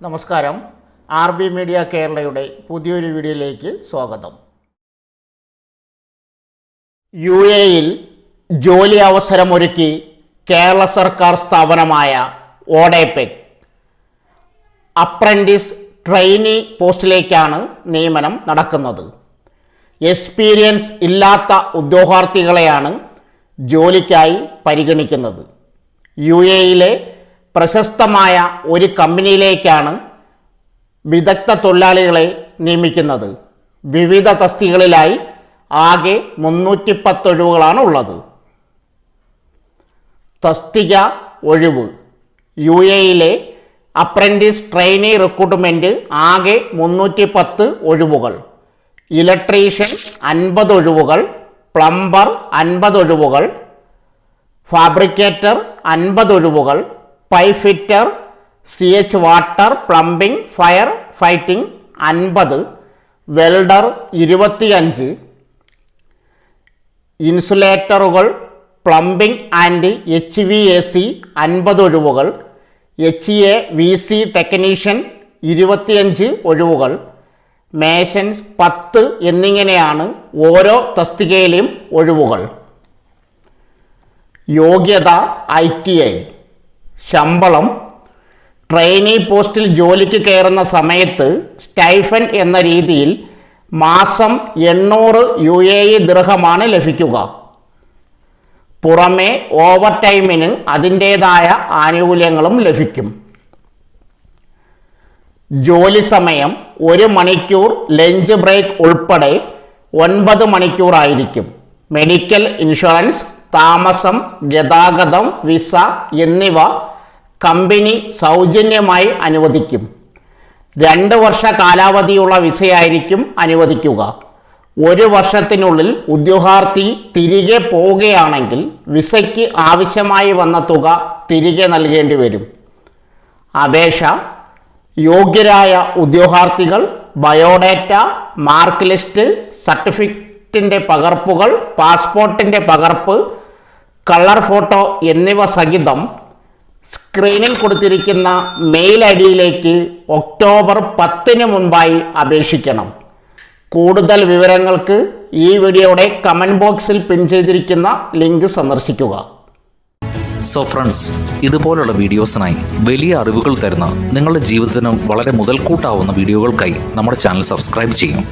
നമസ്കാരം. RB media കേരളയുടെ പുതിയൊരു വീഡിയോയിലേക്ക് സ്വാഗതം. UAE-യിൽ ജോലി അവസരമൊരുക്കി കേരള സർക്കാർ സ്ഥാപനമായ ഓഡെപെക് അപ്രൻറ്റീസ് ട്രെയിനി പോസ്റ്റിലേക്കാണ് നിയമനം നടക്കുന്നത്. എക്സ്പീരിയൻസ് ഇല്ലാത്ത ഉദ്യോഗാർത്ഥികളെയാണ് ജോലിക്കായി പരിഗണിക്കുന്നത്. UAE-യിലെ പ്രശസ്തമായ ഒരു കമ്പനിയിലേക്കാണ് വിദഗ്ധ തൊഴിലാളികളെ നിയമിക്കുന്നത്. വിവിധ തസ്തികകളിലായി ആകെ 310 ഒഴിവുകളാണ് ഉള്ളത്. തസ്തിക ഒഴിവ്: UAE-യിലെ അപ്രൻറ്റീസ് ട്രെയിനി റിക്രൂട്ട്മെൻറ്റ് ആകെ 310 ഒഴിവുകൾ. ഇലക്ട്രീഷ്യൻ 50 ഒഴിവുകൾ, പ്ലംബർ 50 ഒഴിവുകൾ, ഫാബ്രിക്കേറ്റർ 50 ഒഴിവുകൾ, pipe fitter, CH water, plumbing, fire fighting 50, welder 25, ഇൻസുലേറ്ററുകൾ, പ്ലംബിംഗ് ആൻഡ് HVAC 50 ഒഴിവുകൾ, HVAC ടെക്നീഷ്യൻ 25 ഒഴിവുകൾ, മേസൻസ് 10 എന്നിങ്ങനെയാണ് ഓരോ തസ്തികയിലെയും ഒഴിവുകൾ. യോഗ്യത ITI. ശമ്പളം: ട്രെയിനി പോസ്റ്റിൽ ജോലിക്ക് കയറുന്ന സമയത്ത് സ്റ്റൈഫൻ എന്ന രീതിയിൽ മാസം 800 UAE ദിർഹമാണ് ലഭിക്കുക. പുറമെ ഓവർ ടൈമിന് അതിൻ്റേതായ ആനുകൂല്യങ്ങളും ലഭിക്കും. ജോലി സമയം 1 മണിക്കൂർ, ലഞ്ച് ബ്രേക്ക് ഉൾപ്പെടെ 9 മണിക്കൂറായിരിക്കും. മെഡിക്കൽ ഇൻഷുറൻസ്, താമസം, ഗതാഗതം, വിസ എന്നിവ കമ്പനി സൗജന്യമായി അനുവദിക്കും. 2 വർഷ കാലാവധിയുള്ള വിസയായിരിക്കും അനുവദിക്കുക. 1 വർഷത്തിനുള്ളിൽ ഉദ്യോഗാർത്ഥി തിരികെ പോവുകയാണെങ്കിൽ വിസയ്ക്ക് ആവശ്യമായി വന്ന തുക തിരികെ നൽകേണ്ടി വരും. അപേക്ഷ: യോഗ്യരായ ഉദ്യോഗാർത്ഥികൾ ബയോഡേറ്റ, മാർക്ക് ലിസ്റ്റ്, സർട്ടിഫിക്കറ്റിൻ്റെ പകർപ്പുകൾ, പാസ്പോർട്ടിൻ്റെ പകർപ്പ്, കളർ ഫോട്ടോ എന്നിവ സഹിതം സ്ക്രീനിൽ കൊടുത്തിരിക്കുന്ന മെയിൽ ID-യിലേക്ക് ഒക്ടോബർ 10-ന് മുൻപായി അപേക്ഷിക്കണം. കൂടുതൽ വിവരങ്ങൾക്ക് ഈ വീഡിയോയുടെ കമൻറ്റ് ബോക്സിൽ പിൻ ചെയ്തിരിക്കുന്ന ലിങ്ക് സന്ദർശിക്കുക. സോ ഫ്രണ്ട്സ്, ഇതുപോലുള്ള വീഡിയോസിനായി വലിയ അറിവുകൾ തരുന്ന നിങ്ങളുടെ ജീവിതത്തിന് വളരെ മുതൽക്കൂട്ടാവുന്ന വീഡിയോകൾക്കായി നമ്മുടെ ചാനൽ സബ്സ്ക്രൈബ് ചെയ്യും.